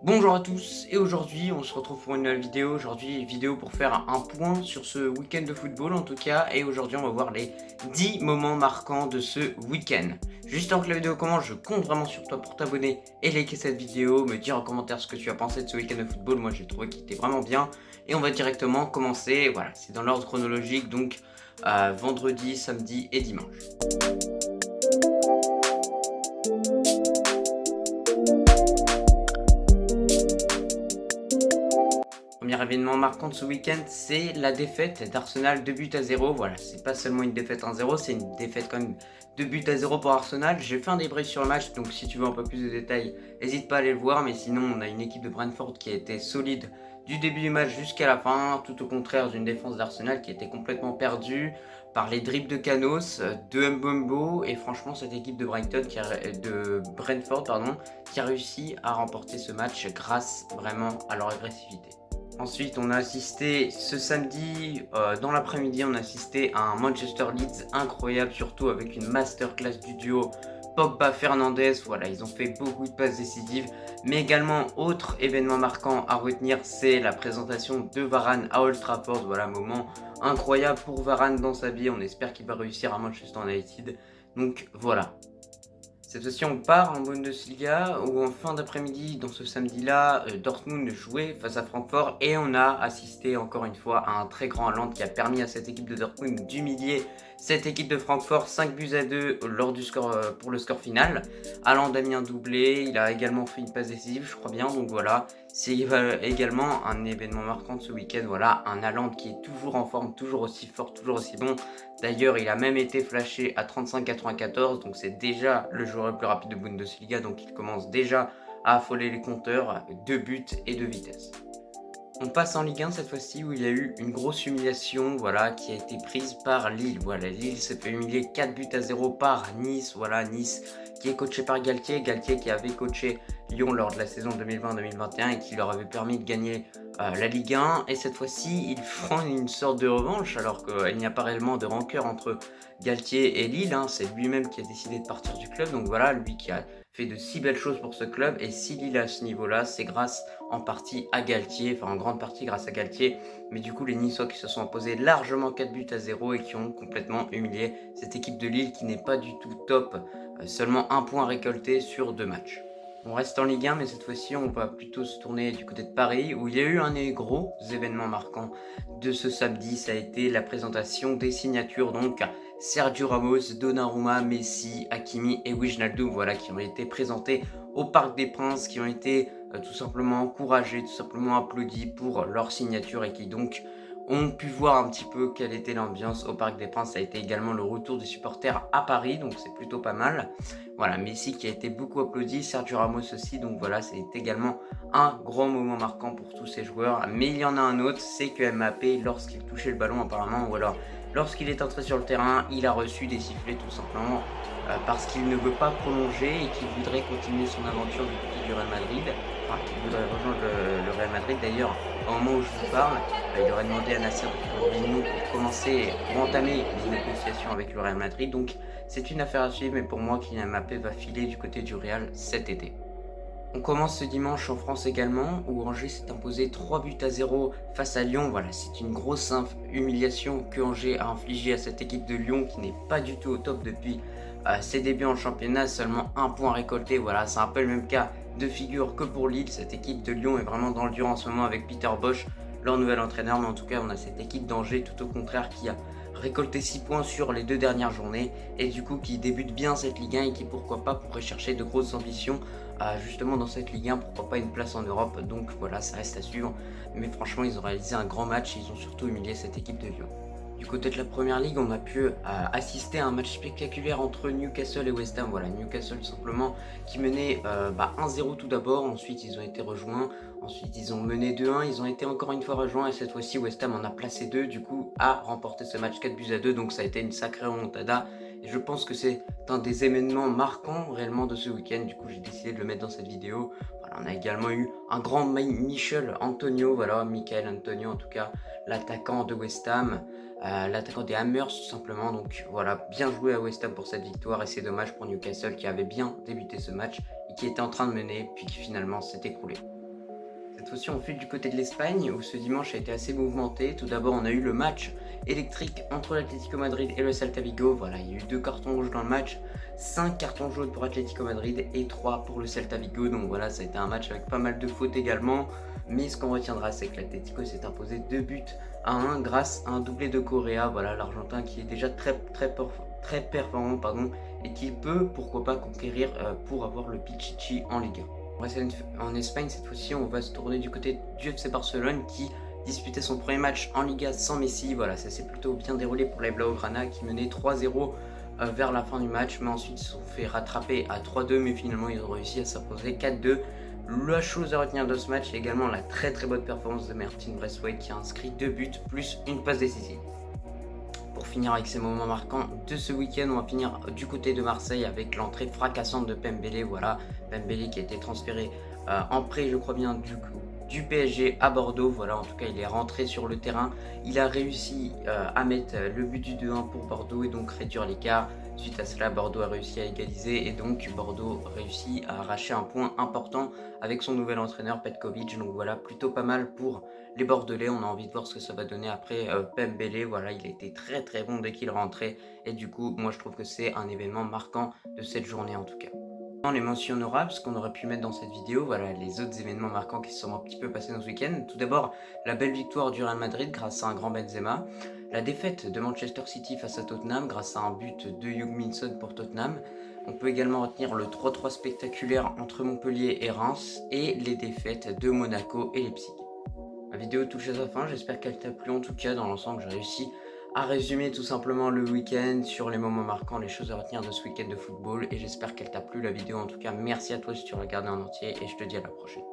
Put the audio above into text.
Bonjour à tous et aujourd'hui on se retrouve pour une nouvelle vidéo. Aujourd'hui vidéo pour faire un point sur ce week-end de football en tout cas. Et aujourd'hui on va voir les 10 moments marquants de ce week-end. Juste avant que la vidéo commence, je compte vraiment sur toi pour t'abonner et liker cette vidéo, me dire en commentaire ce que tu as pensé de ce week-end de football. Moi j'ai trouvé qu'il était vraiment bien. Et on va directement commencer, voilà, c'est dans l'ordre chronologique, donc vendredi, samedi et dimanche. Premier événement marquant de ce week-end, c'est la défaite d'Arsenal 2-0. Voilà, c'est pas seulement une défaite 1-0, c'est une défaite quand même 2-0 pour Arsenal. J'ai fait un débrief sur le match, donc si tu veux un peu plus de détails, n'hésite pas à aller le voir. Mais sinon, on a une équipe de Brentford qui a été solide du début du match jusqu'à la fin, tout au contraire d'une défense d'Arsenal qui était complètement perdue par les dribbles de Canos, de Mbombo, et franchement cette équipe de de Brentford qui a réussi à remporter ce match grâce vraiment à leur agressivité. Ensuite, on a assisté ce samedi, dans l'après-midi, on a assisté à un Manchester Leeds incroyable, surtout avec une masterclass du duo Pogba-Fernandes. Voilà, ils ont fait beaucoup de passes décisives. Mais également, autre événement marquant à retenir, c'est la présentation de Varane à Old Trafford. Voilà, moment incroyable pour Varane dans sa vie. On espère qu'il va réussir à Manchester United. Donc voilà. Cette fois-ci, on part en Bundesliga où en fin d'après-midi, dans ce samedi-là, Dortmund jouait face à Francfort et on a assisté encore une fois à un très grand Haaland qui a permis à cette équipe de Dortmund d'humilier cette équipe de Francfort 5-2 lors du score, pour le score final. Haaland a mis un doublé, il a également fait une passe décisive, je crois bien, donc voilà. C'est également un événement marquant de ce week-end. Voilà, un Haaland qui est toujours en forme, toujours aussi fort, toujours aussi bon. D'ailleurs, il a même été flashé à 35,94, donc c'est déjà le joueur le plus rapide de Bundesliga, donc il commence déjà à affoler les compteurs de buts et de vitesse. On passe en Ligue 1 cette fois-ci où il y a eu une grosse humiliation, voilà, qui a été prise par Lille. Voilà, Lille s'est fait humilier 4-0 par Nice. Voilà, Nice qui est coaché par Galtier. Galtier qui avait coaché Lyon lors de la saison 2020-2021 et qui leur avait permis de gagner la Ligue 1. Et cette fois-ci, ils font une sorte de revanche alors qu'il n'y a pas réellement de rancœur entre Galtier et Lille. C'est lui-même qui a décidé de partir du club. Donc voilà, lui qui a fait de si belles choses pour ce club. Et si Lille est à ce niveau-là, c'est grâce en partie à Galtier, enfin en grande partie grâce à Galtier. Mais du coup, les Niçois qui se sont imposés largement 4-0 et qui ont complètement humilié cette équipe de Lille qui n'est pas du tout top. Seulement un point récolté sur 2 matchs. On reste en Ligue 1, mais cette fois-ci, on va plutôt se tourner du côté de Paris, où il y a eu un des gros événements marquants de ce samedi. Ça a été la présentation des signatures, donc Sergio Ramos, Donnarumma, Messi, Hakimi et Wijnaldum, voilà, qui ont été présentés au Parc des Princes, qui ont été tout simplement encouragés, tout simplement applaudis pour leur signature et qui donc ont pu voir un petit peu quelle était l'ambiance au Parc des Princes. Ça a été également le retour des supporters à Paris, donc c'est plutôt pas mal. Voilà, Messi qui a été beaucoup applaudi, Sergio Ramos aussi, donc voilà, c'est également un grand moment marquant pour tous ces joueurs. Mais il y en a un autre, c'est que Mbappé, lorsqu'il touchait le ballon apparemment, ou alors lorsqu'il est entré sur le terrain, il a reçu des sifflets tout simplement parce qu'il ne veut pas prolonger et qu'il voudrait continuer son aventure du côté du Real Madrid, enfin qu'il voudrait rejoindre le Real Madrid. D'ailleurs, au moment où je vous parle, il aurait demandé à Nasser de faire une pour commencer, pour entamer les négociations avec le Real Madrid. Donc c'est une affaire à suivre, mais pour moi, Kylian Mbappé va filer du côté du Real cet été. On commence ce dimanche en France également, où Angers s'est imposé 3-0 face à Lyon. Voilà, c'est une grosse humiliation que Angers a infligée à cette équipe de Lyon qui n'est pas du tout au top depuis ses débuts en championnat. Seulement un point récolté. Voilà, c'est un peu le même cas de figure que pour Lille. Cette équipe de Lyon est vraiment dans le dur en ce moment avec Peter Bosch, leur nouvel entraîneur. Mais en tout cas, on a cette équipe d'Angers tout au contraire qui a récolté 6 points sur les 2 dernières journées et du coup qui débute bien cette Ligue 1 et qui pourquoi pas pourrait chercher de grosses ambitions justement dans cette Ligue 1, pourquoi pas une place en Europe. Donc voilà, ça reste à suivre. Mais franchement, ils ont réalisé un grand match et ils ont surtout humilié cette équipe de Lyon. Du côté de la première ligue, on a pu assister à un match spectaculaire entre Newcastle et West Ham. Voilà, Newcastle tout simplement qui menait 1-0 tout d'abord, ensuite ils ont été rejoints, ensuite ils ont mené 2-1, ils ont été encore une fois rejoints et cette fois-ci West Ham en a placé 2, du coup a remporté ce match 4-2, donc ça a été une sacrée remontada et je pense que c'est un des événements marquants réellement de ce week-end. Du coup j'ai décidé de le mettre dans cette vidéo. Voilà, on a également eu un grand Michael Antonio, voilà, Michael Antonio en tout cas, l'attaquant de West Ham. L'attaquant des Hammers tout simplement. Donc voilà, bien joué à West Ham pour cette victoire et c'est dommage pour Newcastle qui avait bien débuté ce match et qui était en train de mener puis qui finalement s'est écroulé. Cette fois-ci, on file du côté de l'Espagne où ce dimanche a été assez mouvementé. Tout d'abord, on a eu le match électrique entre l'Atlético Madrid et le Celta Vigo. Voilà, il y a eu 2 cartons rouges dans le match, 5 cartons jaunes pour Atlético Madrid et 3 pour le Celta Vigo. Donc voilà, ça a été un match avec pas mal de fautes également. Mais ce qu'on retiendra, c'est que l'Atlético s'est imposé 2 buts à 1 grâce à un doublé de Correa. Voilà, l'Argentin qui est déjà très performant et qui peut, pourquoi pas, conquérir pour avoir le Pichichi en Liga. On reste en Espagne cette fois-ci, on va se tourner du côté du FC Barcelone qui disputait son premier match en Liga sans Messi. Voilà, ça s'est plutôt bien déroulé pour les Blaugrana qui menaient 3-0 vers la fin du match, mais ensuite ils se sont fait rattraper à 3-2, mais finalement ils ont réussi à s'imposer 4-2. La chose à retenir de ce match est également la très bonne performance de Martin Braithwaite qui a inscrit 2 buts plus une passe décisive. Pour finir avec ces moments marquants de ce week-end, on va finir du côté de Marseille avec l'entrée fracassante de Pembele. Voilà, Pembele qui a été transféré en prêt, je crois bien, du PSG à Bordeaux. Voilà, en tout cas, il est rentré sur le terrain. Il a réussi à mettre le but du 2-1 pour Bordeaux et donc réduire l'écart. Suite à cela, Bordeaux a réussi à égaliser et donc Bordeaux réussit à arracher un point important avec son nouvel entraîneur Petkovic. Donc voilà, plutôt pas mal pour les Bordelais. On a envie de voir ce que ça va donner après Pembele. Voilà, il a été très bon dès qu'il rentrait et du coup, moi je trouve que c'est un événement marquant de cette journée en tout cas. Les mentions honorables, ce qu'on aurait pu mettre dans cette vidéo, voilà les autres événements marquants qui se sont un petit peu passés dans ce week-end. Tout d'abord, la belle victoire du Real Madrid grâce à un grand Benzema. La défaite de Manchester City face à Tottenham grâce à un but de Heung-min Son pour Tottenham. On peut également retenir le 3-3 spectaculaire entre Montpellier et Reims et les défaites de Monaco et Leipzig. La vidéo touche à sa fin, j'espère qu'elle t'a plu en tout cas. Dans l'ensemble, j'ai réussi à résumer tout simplement le week-end sur les moments marquants, les choses à retenir de ce week-end de football et j'espère qu'elle t'a plu la vidéo en tout cas. Merci à toi si tu l'as regardée en entier et je te dis à la prochaine.